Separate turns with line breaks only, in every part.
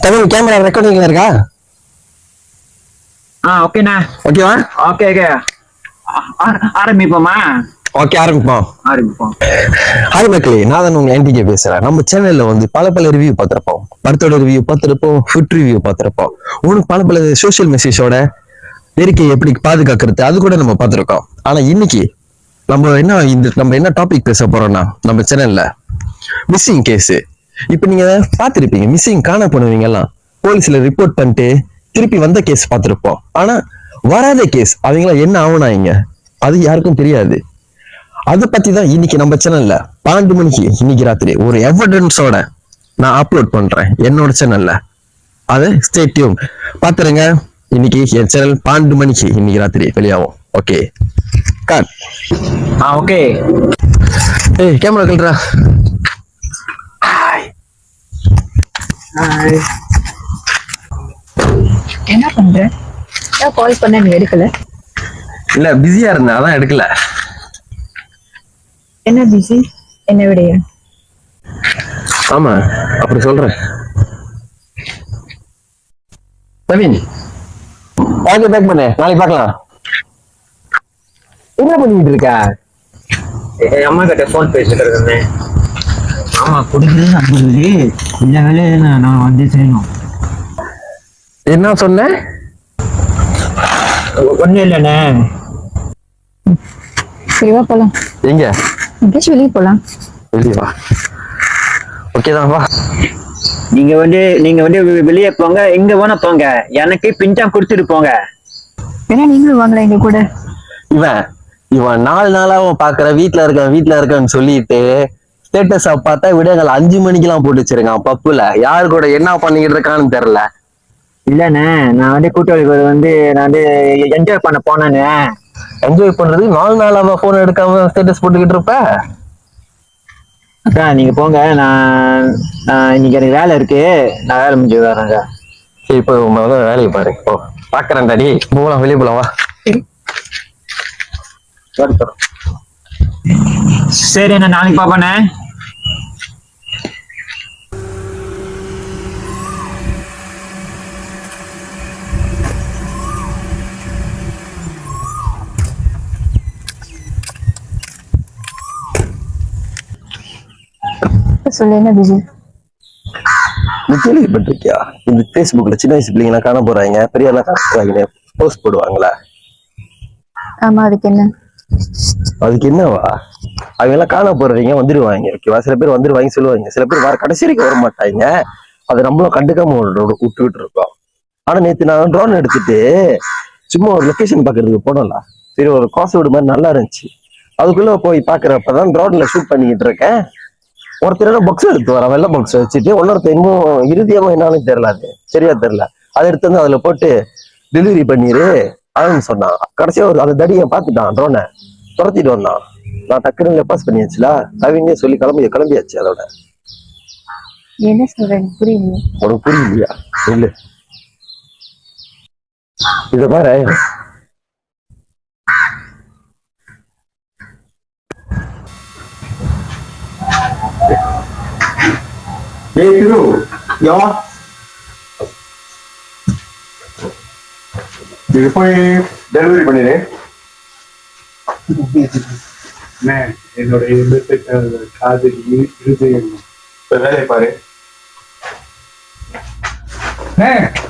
Tamil camera ரெக்கார்டிங்ல இருக்கா?
ஓகேண்ணா.
ஓகேவா?
ஓகே ஆரம்பிப்போமா?
ஓகே ஆரம்பிப்போம். ஹாய் மக்களே, நான் தான் உங்க NTK பேசுறேன். நம்ம சேனல்ல வந்து பல ரிவ்யூ பார்த்திருப்போம். படத்தோட ரிவ்யூ பார்த்திருப்போம், ஃபுட் ரிவ்யூ பார்த்திருப்போம். உனக்கு பல சோசியல் மெசேஜோட இயற்கையை எப்படி பாதுகாக்கிறது அது கூட நம்ம பார்த்திருக்கோம். ஆனா இன்னைக்கு நம்ம என்ன டாபிக் பேச போறோம்னா, நம்ம சேனல்ல மிஸ்ஸிங் கேஸ். இப்ப நீங்க பார்த்திருப்பீங்க, மிஸ்ஸிங் காண போனவங்க எல்லாம் போலீஸ்ல ரிப்போர்ட் பண்ணிட்டு திருப்பி வந்த கேஸ் பார்த்திருப்போம். ஆனா வராத கேஸ் அவங்கள என்ன ஆகுனாங்க அது யாருக்கும் தெரியாது. அதை பத்தி தான் இன்னைக்கு நம்ம சேனல்ல 12 மணிக்கு இன்னைக்கு ராத்திரி ஒரு எவிடன்ஸோட நான் அப்லோட் பண்றேன் என்னோட சேனல்ல. அதை ஸ்டே டியூன் பாத்துருங்க. இன்னைக்கு என் சேனல் 12 மணிக்கு இன்னைக்கு ராத்திரி வெளியாகும். Okay cut.
ஓகே.
ஏய் கேமரா கல்றா.
என்ன பண்ற? கால் பண்ண நீ எடுக்கல?
இல்ல பிஸியா இருந்தேன், அதான் எடுக்கல.
என்ன பிஸி? என்ன விடைய?
ஆமா அப்படி சொல்றேன். நவீன் ஓகே பேக் பண்ணு, நாளைக்கு பார்க்கலாம். என்ன பண்ணிட்டு இருக்க?
என் அம்மா கிட்ட போன் பேசிட்டு இருக்கேன். ஆமா கொடுக்குறது அப்படி இந்த வேலையை நான் வந்து செய்யணும்.
என்ன சொன்ன?
ஒன்னும் இல்லைண்ணே.
சரிவா போலாம்.
எங்க?
எங்கேயாச்சும் வெளியே போலாம்.
வெளியே வா. ஓகே தான் வா.
நீங்க வந்து வெளியே போங்க, எங்க வேணா போங்க, எனக்கு பிஞ்சா கொடுத்துட்டு போங்க.
ஏன்னா நீங்களும் வாங்கல எங்க கூட.
இவன் 4 நாளாவும் பாக்குற வீட்டுல இருக்கன்னு சொல்லிட்டு ஸ்டேட்டஸா பார்த்தா விடங்கள் 5 மணிக்கெல்லாம் போட்டு வச்சிருக்கான். பப்புல யாரு கூட என்ன பண்ணிக்கிட்டு இருக்கான்னு தெரியல.
இல்லண்ணே, நான் வந்து கூட்டாளி வந்து நான் வந்து என்ஜாய் பண்ண போனேன்னு.
என்ஜாய் பண்றது 4 நாளாவா போன் எடுக்காம ஸ்டேட்டஸ் போட்டுக்கிட்டு இருப்ப?
அக்கா நீங்க போங்க, நான் இன்னைக்கு எனக்கு வேலை இருக்கு, நான் வேலை முடிஞ்சு வரேங்க.
சரி இப்போ வேலையை பாரு. ஓ பாக்குறேன் டாடி, போகலாம் வெளியே போலாம் வா.
சரி நான் நாளைக்கு பாப்பேண்ணே.
சொல்லு என்ன பிஸி?
நீ கேள்விப்பட்டிருக்கியா, இந்த பேஸ்புக்ல சின்ன வயசு பிள்ளைங்க காண போறாங்க, பெரிய எல்லாம் காண போறாங்க, போஸ்ட் போடுவாங்களா?
ஆமா அதுக்கு என்ன?
அதுக்கு என்னவா, அவங்க எல்லாம் காண போறவங்க வந்துருவாங்க. ஓகேவா? சில பேர் வந்துருவாங்க சொல்லுவாங்க, சில பேர் வர கடைசி வரைக்கும் வர மாட்டாங்க. அதை நம்மளும் கண்டுக்காம விட்டுக்கிட்டு இருக்கோம். ஆனா நேத்து நான் ட்ரோன் எடுத்துட்டு சும்மா ஒரு லொகேஷன் பாக்குறதுக்கு போனோம்ல, சரி ஒரு கோசை மாதிரி நல்லா இருந்துச்சு. அதுக்குள்ள போய் பாக்குறப்பதான் ட்ரோன்ல ஷூட் பண்ணிக்கிட்டு இருக்கேன். ஒருத்தர் பாக்ஸ் எடுத்து வர, வெள்ளை பாக்ஸ் வச்சுட்டு, இன்னொருத்தர் இன்னும் இறுதியமா என்னன்னு தெரியல, அது சரியா தெரியல. அதை எடுத்து வந்து அதுல போட்டு டெலிவரி பண்ணிரு அப்படின்னு சொன்னான். கடைசியா ஒரு அந்த தடியை பார்த்துட்டான், ட்ரோனை துரத்திட்டு வந்தான். நான் டக்குனு பாஸ் பண்ணியாச்சுல, அவங்க சொல்லி கிளம்பியாச்சு. அதோட
என்ன சொல்றேன் புரியல.
உனக்கு புரியலையா? இல்ல இத பாரு.
இது போய் டெலிவரி பண்ணிடு. என்னோட காதலி இருதயம் வேலையை பாரு.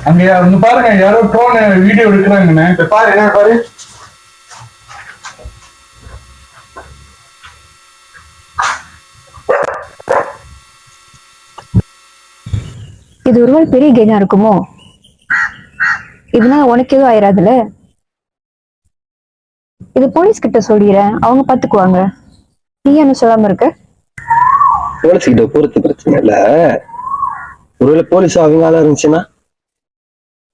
அங்க ஒண்ணு பாருங்க, யாரோ ட்ரோன் வீடியோ எடுக்கிறாங்கண்ணே. பாரு என்ன பாரு.
இது ஒருவேளை பெரிய கேங்கா இருக்குமோ? இதனால உனக்கு எதுவும் ஆயிராதுல. இது போலீஸ் கிட்ட சொல்லிடுறேன், அவங்க பாத்துக்குவாங்க. நீ என்ன சொல்லாம இருக்க?
போலீஸ் கிட்ட பொறுத்து பிரச்சனை இல்ல. ஒருவேளை போலீஸ் அவங்க ஆளா இருந்துச்சுன்னா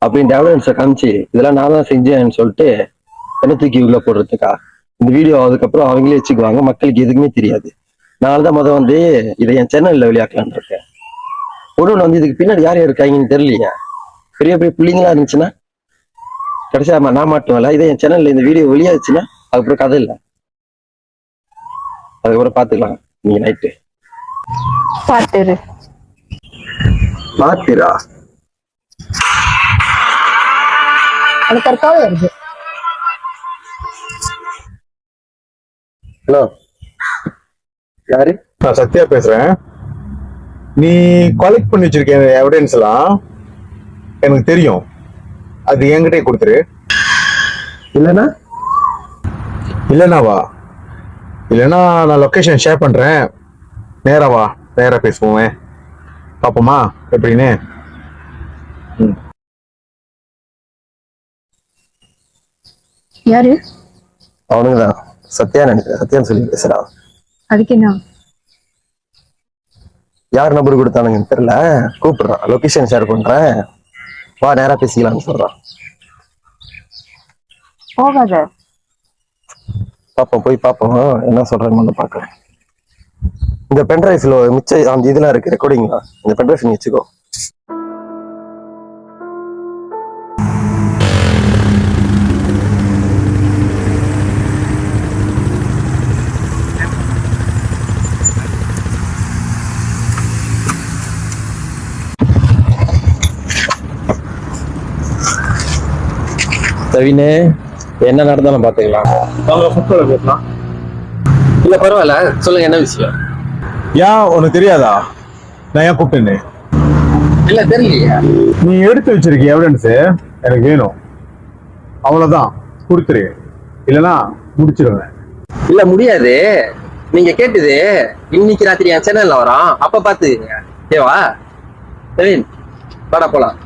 அப்படின்னு எவிடன்ஸை காமிச்சு இதெல்லாம் நான் தான் செஞ்சேன்னு சொல்லிட்டு என்ன தூக்கி உள்ள போடுறதுக்கா? இந்த வீடியோ அதுக்கப்புறம் அவங்களே வச்சுக்குவாங்க, மக்களுக்கு எதுக்குமே தெரியாது. நான்தான் வந்து இதை என் சேனல்ல வெளியாக்கலான் இருக்கேன். ஒண்ணு வந்து இதுக்கு பின்னாடி யார் இருக்காங்கன்னு தெரியலையா? பெரிய பிள்ளைங்களா இருந்துச்சுன்னா கடைசியா நான் மாட்டுவேன்ல. இதே என் சேனல்ல இந்த வீடியோ வெளியாச்சுன்னா அதுக்கப்புறம் கதை இல்லை. அதுக்கப்புறம் பாத்துக்கலாம். நீங்க நைட்டு
பாத்துரு.
பாத்துரா
எனக்கு ஒரு கால் வருது.
ஹலோ, யாரு?
நான் சத்யா பேசுறேன். நீ கலெக்ட் பண்ணி வச்சிருக்க எவிடன்ஸ் எல்லாம் எனக்கு தெரியும். அது என்கிட்டே கொடுத்துரு.
இல்லைன்னா
இல்லைன்னா வா, இல்லைன்னா நான் லொக்கேஷன் ஷேர் பண்றேன். நேரா வா, நேரா பேசுவோம். பாப்போமா எப்படின்னு?
யாரு?
அவனுங்கதான். சத்யா நினைக்கிறேன். சத்யான்னு சொல்லி பேசுறான்.
அதுக்கு என்ன?
யார் நம்பர் கொடுத்தானுங்கன்னு தெரியல. கூப்பிடுறான், லொகேஷன் ஷேர் பண்றேன், வா நேரா பேசிக்கலாம்னு சொல்றான்.
போகாத.
பாப்போம், போய் பாப்போம் என்ன சொல்றாங்கன்னு பாக்குறேன். இந்த பென்ட்ரைவ்ல மிச்சம் அந்த இதெல்லாம் இருக்கு, ரெக்கார்டிங்ல. இந்த பென்ட்ரைவ் நீ வச்சுக்கோ. தவினே, என்ன நடந்தாலும் பாத்துக்கலாம்.
பேசலாம்.
இல்ல பரவாயில்ல, சொல்லுங்க என்ன விஷயம்.
ஏன் உனக்கு தெரியாதா நான் ஏன் கூப்பிட்டேன்னு?
இல்ல தெரியலையா?
நீ எடுத்து வச்சிருக்க எவிடன்ஸ் எனக்கு வேணும். அவ்வளவுதான், கொடுத்துரு. இல்லைன்னா முடிச்சிருவேன்.
இல்ல முடியாது. நீங்க கேட்டது இன்னைக்கு ராத்திரி என் சேனல்ல வரோம், அப்ப பாத்துக்கீங்க. ஓகேவா? தவின், வாடா போலாம்.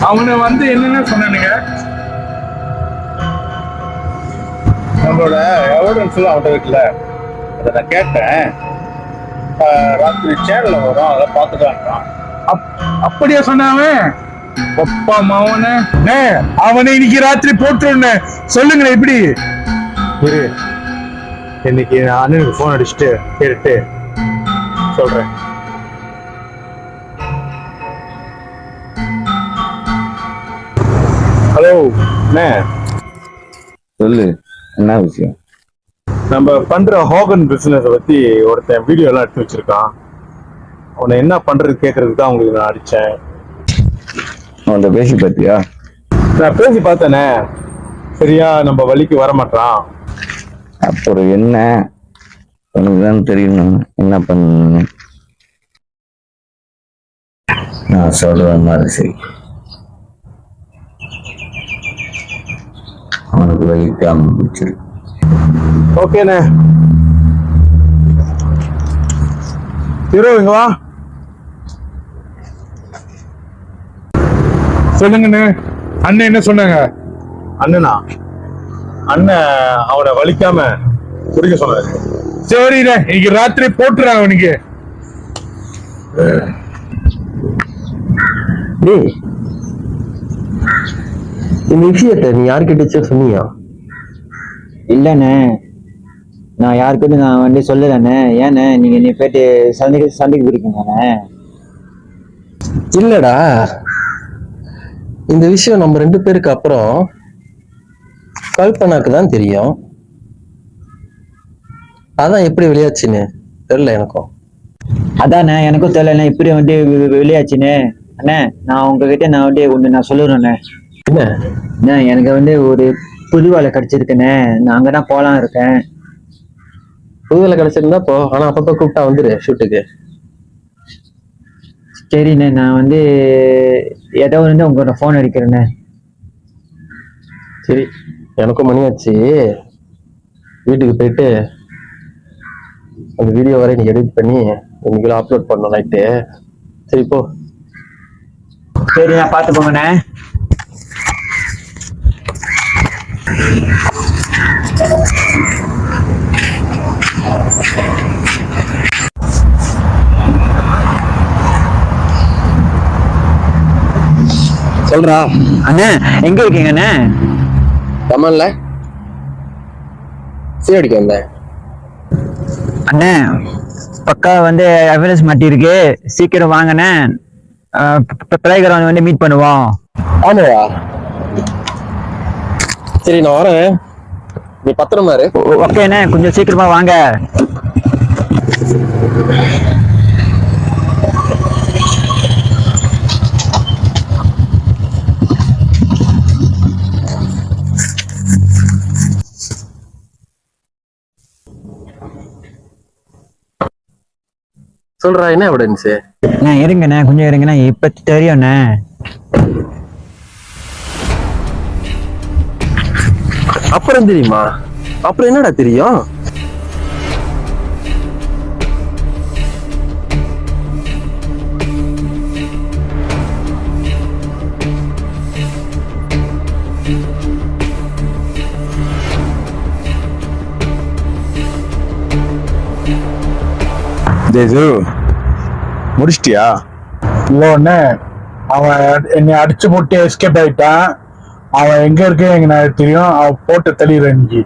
அவனை வந்து என்னென்ன சொன்னானுங்க?
நம்மளோட எவிடன்ஸ் எல்லாம் அவன்கிட்ட இருக்குல்ல, அதை நான் கேட்டேன். ராத்திரி சேனல்ல வரும், அதை பார்த்துட்டான்.
அப்படியா சொன்னாவன்? ஒப்பா மாவன அவனை இன்னைக்கு ராத்திரி போட்டுருன்னு சொல்லுங்களேன். எப்படி
இரு, இன்னைக்கு நான் அண்ணனுக்கு போன் அடிச்சுட்டு கேட்டுட்டு சொல்றேன். ஹலோ அண்ணே.
சொல்லு, என்ன விஷயம்?
நம்ம பண்ற ஹோகன் பிசினஸ் பத்தி ஒருத்தன் வீடியோ எல்லாம் எடுத்து வச்சிருக்கான். அவனை என்ன பண்றது கேட்கறதுக்கு தான் உங்களுக்கு நான் அடிச்சேன்.
அவன்கிட்ட பேசி பார்த்தியா?
நான் பேசி பார்த்தேனே, சரியா நம்ம வழிக்கு வர மாட்டான்.
அப்புறம் என்ன, உனக்கு தான் தெரியணும் என்ன பண்ணணும்னு. நான் சொல்ற மாதிரி சரி, அவனுக்கு வலிக்காம பிடிச்சிரு.
ஓகேண்ணே. ஹீரோ இங்க வா.
சொல்லுங்கண்ணே. அண்ணன் என்ன சொன்னாங்க?
அண்ணனா? அண்ணன் அவனை வலிக்காம குடிக்க சொன்னாரு.
சரிண்ணே, இன்னைக்கு ராத்திரி போட்டுறான் அவனுக்கு.
டேய், இந்த விஷயத்த நீ யார்கிட்ட சொன்னியா?
இல்லண்ணே, நான் யாருக்கிட்ட நான் வந்து சொல்லலண்ணே. ஏண்ணே நீங்க நீ போயிட்டு சண்டைக்கு பிடிக்குங்கண்ணே.
இல்லடா, இந்த விஷயம் நம்ம 2 பேருக்கு அப்புறம் கல்பனாக்கு தான் தெரியும். அதான் எப்படி வெளியாச்சுன்னு தெரியல எனக்கும்.
அதானே எனக்கும் தெரியலண்ணே, இப்படி வந்து வெளியாச்சுன்னு. அண்ணே, நான் உங்ககிட்ட நான் வந்து ஒண்ணு நான் சொல்லுறேண்ணே.
என்ன?
எனக்கு வந்து ஒரு புது வேலை கிடைச்சிருக்குண்ணே. நான் அங்கதான் போலாம் இருக்கேன்.
புதுவேலை கிடைச்சிருந்தா போ, ஆனா அப்பப்ப கூப்பிட்டா வந்துரு ஷூட்டுக்கு.
சரிண்ணே, நான் வந்து ஏதோ வந்து உங்களோட போன் அடிக்கிறேண்ணே.
சரி, எனக்கும் மணி ஆச்சு, வீட்டுக்கு போயிட்டு அந்த வீடியோ வரை நீ எடிட் பண்ணி இன்னைக்குள்ள அப்லோட் பண்ணணும் நைட்டு. சரி போ.
சரி, நான் பார்த்து போங்கண்ணே.
சொல்றா.
அண்ணே, எங்க இருக்கீங்கண்ணே?
கமல்ல சீரடிக்க வந்தேன்.
அண்ணே பக்கா வந்து எவரெஸ்ட் மாட்டிருக்கு, சீக்கிரம் வாங்கண்ணே. பிளே கிரவுண்ட் வந்து மீட் பண்ணுவோம்.
ஆமாவா? சரி நான் வரேன், நீ பத்திரமா இரு.
ஓகேண்ணே, கொஞ்சம் சீக்கிரமா வாங்க.
சொல்றா, என்ன எவிடன்ஸ்?
இருங்கண்ணே, கொஞ்சம் இருங்கண்ணே, இப்ப தெரியும்ண்ணே.
அப்புறம் தெரியுமா? அப்புறம் என்னடா தெரியும்?
முடிச்சிட்டியா?
இல்ல அவன் என்னை அடிச்சு போட்டு எஸ்கேப் ஆயிட்டான். அவன் எங்க இருக்கு எனக்கு தெரியும். அவன் போட்டு தெளிற இன்னைக்கு.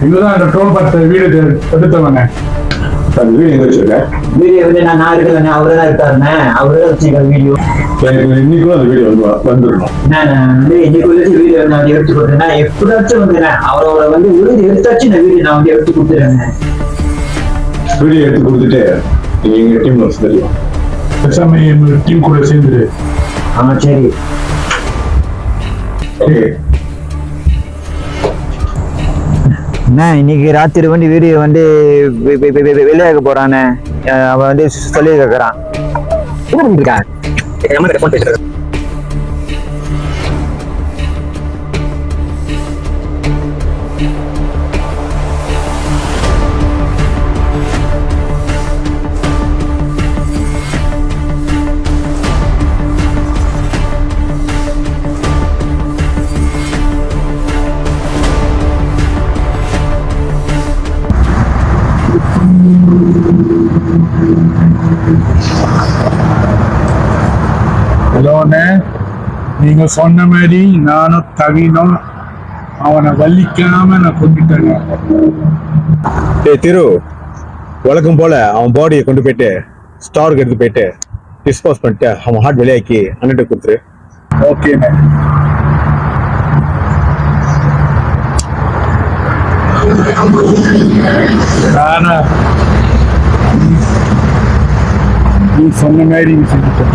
இதுதான் அந்த ட்ரோல் பார்த்த வீடு எடுத்தவங்க.
வீடியோ வந்து நான் இருக்கலண்ணே, அவரு தான் இருக்காருண்ணே. அவரு தான் வச்சிருக்காரு வீடியோ.
இன்னைக்குள்ள அந்த வீடியோ வந்துடணும்.
இன்னைக்குள்ள வீடியோ நான் எடுத்து கொடுத்தேன். எப்படியாச்சும் வந்துண்ணே அவரோட வந்து உறுதி எடுத்தாச்சும் நான் வீடியோ நான் வந்து எடுத்து கொடுத்துறேன்.
வீடியோ எடுத்து கொடுத்துட்டு எங்க டீம்ல தெரியும்.
பேசாம டீம் கூட சேர்ந்துரு.
ஆமா சரி. இன்னைக்கு ராத்திரி வந்து வீடியோ வந்து வெளியாக போறானே, அவன் வந்து சொல்லி கேட்கறான். என்ன பண்ணிருக்கான்?
நீங்க சொன்ன மாதிரி நானும் தவினும் அவனை வலிக்காம நான் கொண்டுட்டேன்.
திரு, வழக்கம் போல அவன் பாடியை கொண்டு போயிட்டு ஸ்டாருக்கு எடுத்து போயிட்டு டிஸ்போஸ் பண்ணிட்டு அவன் ஹார்ட் வெளியாக்கி அண்ணன் கொடுத்துரு.
ஓகேண்ணே. நீ சொன்ன மாதிரி செஞ்சுட்டேன்.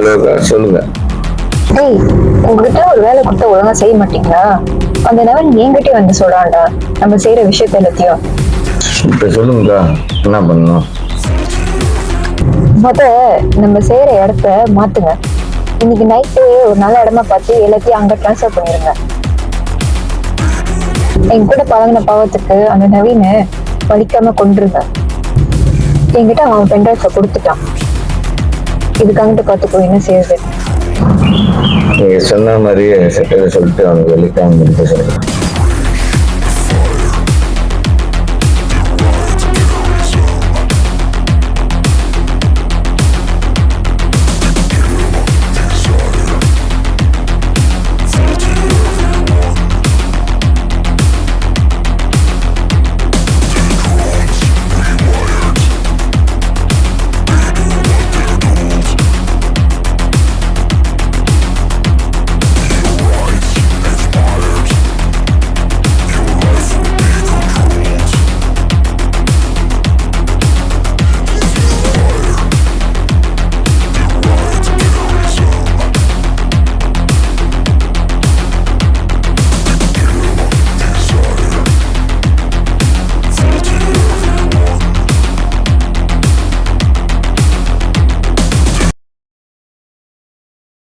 ஹலோக்கா சொல்லுங்க.
டேய், உங்ககிட்ட ஒரு வேலை கொடுத்தா ஒழுங்கா செய்ய மாட்டீங்களா? அந்த நவன் என்கிட்டயே வந்து சொல்றான்டா நம்ம செய்யற விஷயத்த எல்லாத்தையும்.
இப்ப சொல்லுங்கக்கா, என்ன பண்ணணும்?
முத நம்ம செய்யற இடத்த மாத்துங்க. இன்னைக்கு நைட்டு ஒரு நல்ல இடமா பார்த்து எல்லாத்தையும் அங்க டிரான்ஸ்ஃபர் பண்ணிருங்க. என் கூட பழகின பாவத்துக்கு அந்த நவீன வலிக்காம கொண்டிருங்க. என்கிட்ட அவன் பென்ட்ரைவ் கொடுத்துட்டான். இதுக்கு அங்கிட்டு பார்த்துக்கோ என்ன செய்யுது.
நீங்க சொன்ன மாதிரியே செட்டை சொல்லிட்டு அவங்க வெளிக்காம சொல்றேன்.